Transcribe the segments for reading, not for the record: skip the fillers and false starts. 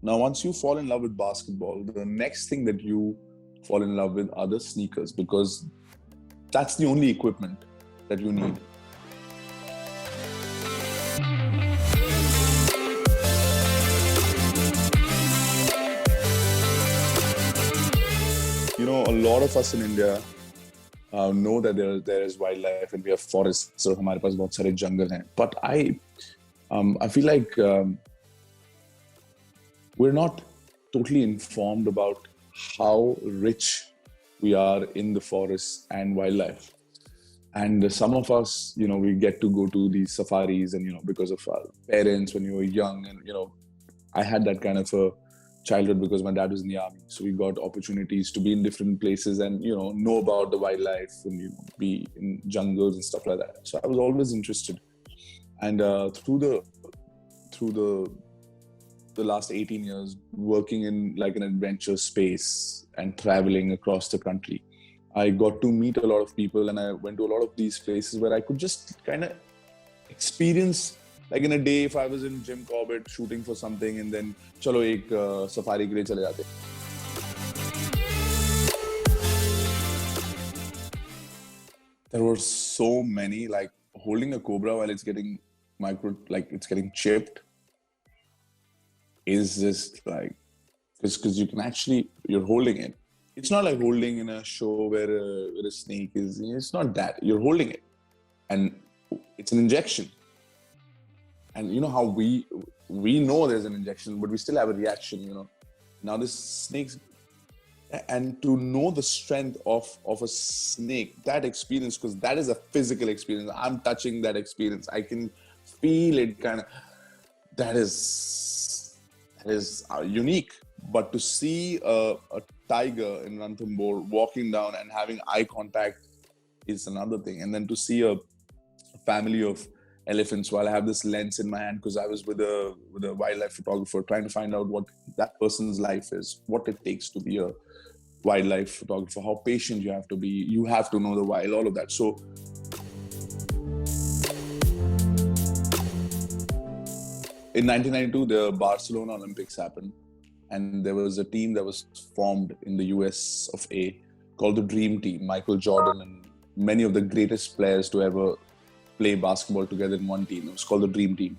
Now, once you fall in love with basketball, the next thing that you fall in love with are the sneakers, because that's the only equipment that you need. A lot of us in India know that there is wildlife and we have forests, so हमारे पास बहुत सारे जंगल हैं. But I feel like we're not totally informed about how rich we are in the forests and wildlife. And some of us, we get to go to these safaris, and because of our parents when you were young, and I had that kind of a childhood because my dad was in the army, so we got opportunities to be in different places and know about the wildlife and be in jungles and stuff like that. So I was always interested, and through the last 18 years working in like an adventure space and traveling across the country, I got to meet a lot of people, and I went to a lot of these places where I could just kind of experience. Like in a day, if I was in Jim Corbett shooting for something, and then chalo ek safari ke liye chale jate. There were so many, like holding a cobra while it's getting it's getting chipped is just like, because you can actually, you're holding it. It's not like holding in a show where a snake is, it's not that. You're holding it and it's an injection. And you know how we know there's an injection, but we still have a reaction, Now this snake's, and to know the strength of a snake, that experience, because that is a physical experience. I'm touching that experience. I can feel it kind of, that is unique. But to see a tiger in Ranthambore walking down and having eye contact is another thing. And then to see a family of elephants while I have this lens in my hand, because I was with a wildlife photographer trying to find out what that person's life is, what it takes to be a wildlife photographer, how patient you have to be, you have to know the wild, all of that. So in 1992, the Barcelona Olympics happened, and there was a team that was formed in the US of A called the Dream Team. Michael Jordan and many of the greatest players to ever play basketball together in one team. It was called the Dream Team.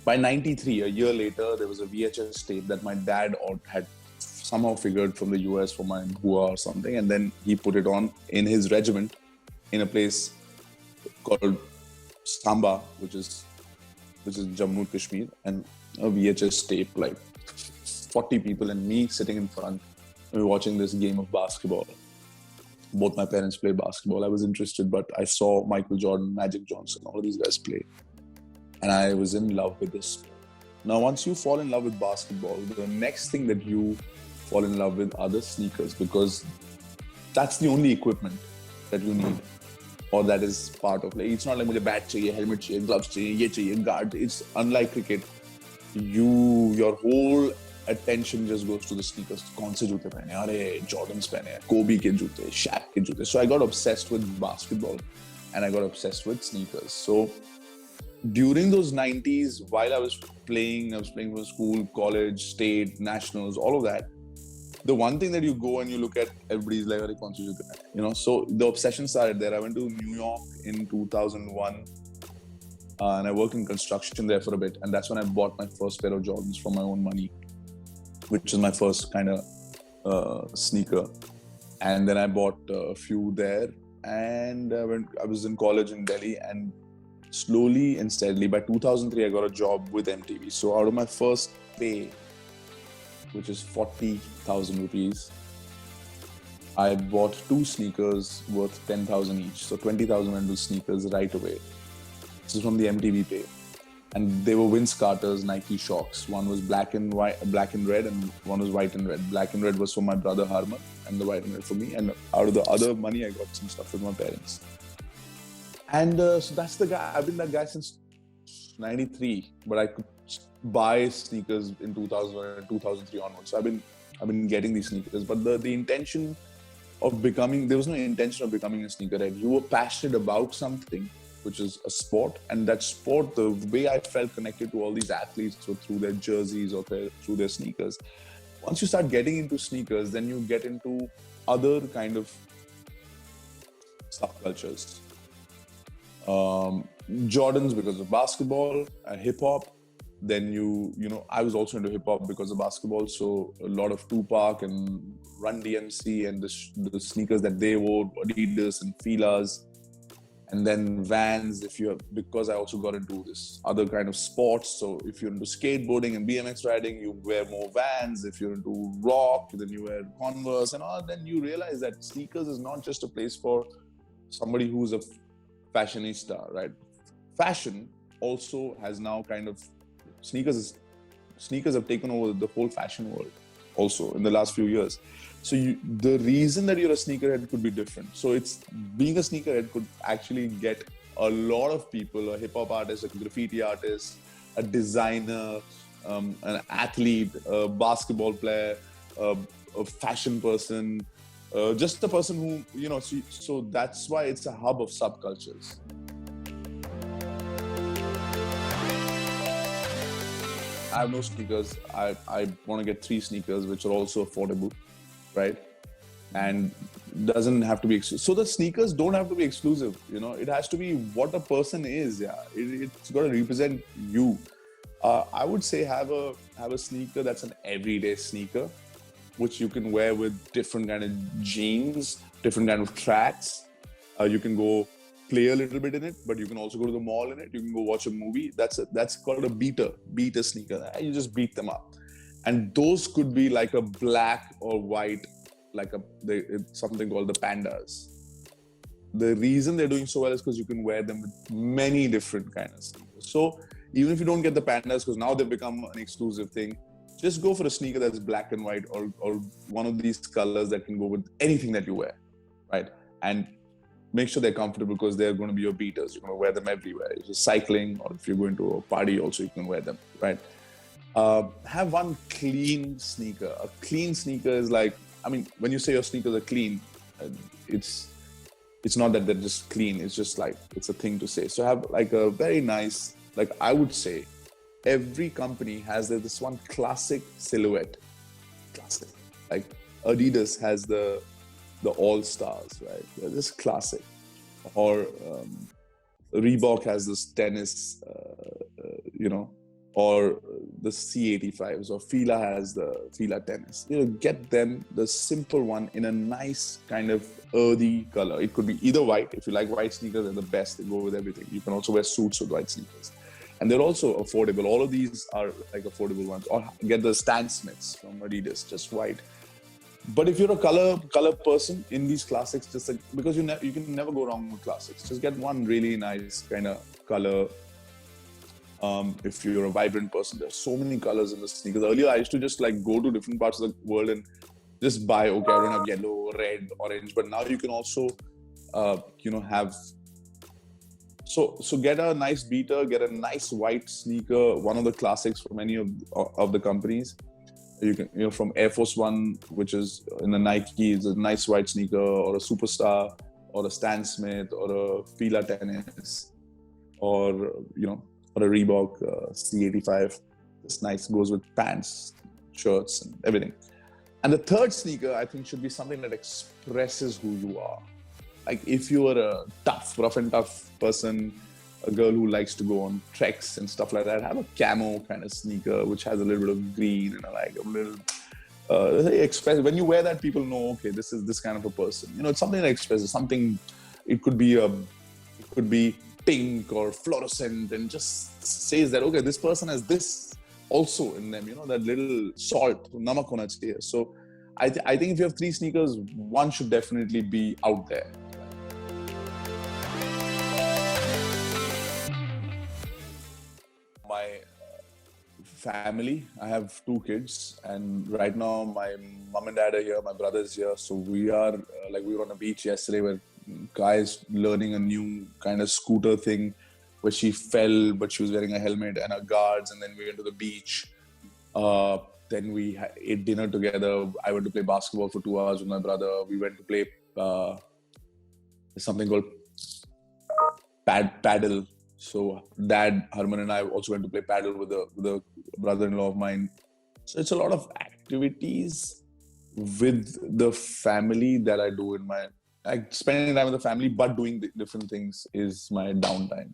By 93, a year later, there was a VHS tape that my dad had somehow figured from the US for my bua or something, and then he put it on in his regiment in a place called Samba, which is Jammu Kashmir, and a VHS tape, like 40 people and me sitting in front and we're watching this game of basketball. Both my parents played basketball. I was interested, but I saw Michael Jordan, Magic Johnson, all of these guys play. And I was in love with this. Now, once you fall in love with basketball, the next thing that you fall in love with are the sneakers, because that's the only equipment that you need, or that is part of it. It's not like मुझे bat चाहिए, helmet चाहिए, gloves चाहिए, ये चाहिए, guard. It's unlike cricket. Your whole attention just goes to the sneakers. कौन से जूते पहने? अरे Jordans पहने हैं, Kobe के जूते, Shaq के जूते. So I got obsessed with basketball, and I got obsessed with sneakers. So during those 90s, while I was playing for school, college, state, nationals, all of that. The one thing that you go and you look at, everybody's like, अरे कौन से जूते पहने? So the obsession started there. I went to New York in 2001. And I worked in construction there for a bit, and that's when I bought my first pair of Jordans from my own money, which is my first kind of sneaker. And then I bought a few there, and I was in college in Delhi, and slowly and steadily, by 2003, I got a job with MTV. So out of my first pay, which is 40,000 rupees, I bought 2 sneakers worth 10,000 each. So 20,000 went to sneakers right away. This is from the MTV pay. And they were Vince Carter's Nike Shox. One was black and red, and one was white and red. Black and red was for my brother Harman, and the white and red for me. And out of the other money, I got some stuff with my parents. And so that's the guy. I've been that guy since 93, but I could buy sneakers in 2000 and 2003 onwards. So I've been getting these sneakers. But the intention of becoming, there was no intention of becoming a sneakerhead. You were passionate about something, which is a sport. And that sport, the way I felt connected to all these athletes were through their jerseys or through their sneakers. Once you start getting into sneakers, then you get into other kind of subcultures. Jordans because of basketball, hip hop. Then I was also into hip hop because of basketball. So a lot of Tupac and Run DMC and the sneakers that they wore, Adidas and Fila's. And then Vans, because I also got into this other kind of sports. So if you're into skateboarding and BMX riding, you wear more Vans. If you're into rock, then you wear Converse and all. Then you realize that sneakers is not just a place for somebody who's a fashionista, right? Fashion also has now kind of, sneakers have taken over the whole fashion world also in the last few years. So the reason that you're a sneakerhead could be different. So being a sneakerhead could actually get a lot of people, a hip hop artist, a graffiti artist, a designer, an athlete, a basketball player, a fashion person, just a person who, so that's why it's a hub of subcultures. I have no sneakers. I want to get 3 sneakers, which are also affordable, right? And doesn't have to be exclusive. So the sneakers don't have to be exclusive. It has to be what a person is. Yeah, it's got to represent you. I would say have a sneaker that's an everyday sneaker, which you can wear with different kind of jeans, different kind of tracks. You can go play a little bit in it, but you can also go to the mall in it. You can go watch a movie. That's called a beater sneaker. You just beat them up. And those could be like a black or white, it's something called the pandas. The reason they're doing so well is because you can wear them with many different kind of sneakers. So even if you don't get the pandas, because now they've become an exclusive thing, just go for a sneaker that's black and white or one of these colors that can go with anything that you wear, right? And make sure they're comfortable because they're going to be your beaters. You're going to wear them everywhere. If you're cycling or if you're going to a party also, you can wear them, right? Have one clean sneaker. A clean sneaker is when you say your sneakers are clean, it's not that they're just clean. It's just it's a thing to say. So have a very nice, I would say, every company has this one classic silhouette. Classic. Adidas has the All-Stars, right? They're just classic. Or Reebok has this tennis, or the C85s, or Fila has the Fila tennis. Get them the simple one in a nice kind of earthy color. It could be either white. If you like white sneakers, they're the best. They go with everything. You can also wear suits with white sneakers. And they're also affordable. All of these are affordable ones. Or get the Stan Smiths from Adidas, just white. But if you're a color person in these classics, just because you can never go wrong with classics. Just get one really nice kind of color. If you're a vibrant person, there's so many colors in the sneakers. Earlier, I used to just go to different parts of the world and just buy. Okay, I don't have yellow, red, orange, but now you can also, have. So get a nice beater, get a nice white sneaker, one of the classics from any of the companies. You can, from Air Force One, which is in the Nike, is a nice white sneaker, or a Superstar, or a Stan Smith, or a Fila tennis, or a Reebok C85. It's nice, goes with pants, shirts, and everything. And the third sneaker, I think, should be something that expresses who you are. If you are a rough and tough person, a girl who likes to go on treks and stuff like that, have a camo kind of sneaker which has a little bit of green and a little express. When you wear that, people know, okay, this is this kind of a person. It's something that expresses something. It could be pink or fluorescent, and just says that, okay, this person has this also in them. That little salt, namak hona chahiye. So I think if you have 3 sneakers, one should definitely be out there. My family, I have 2 kids, and right now my mom and dad are here, my brother's here. So we are we were on a beach yesterday where guys learning a new kind of scooter thing where she fell, but she was wearing a helmet and her guards, and then we went to the beach. Then we ate dinner together. I went to play basketball for 2 hours with my brother. We went to play something called paddle. So Dad Harman and I also went to play paddle with a brother-in-law of mine. So it's a lot of activities with the family that I do in my, like spending time with the family, but doing different things is my downtime.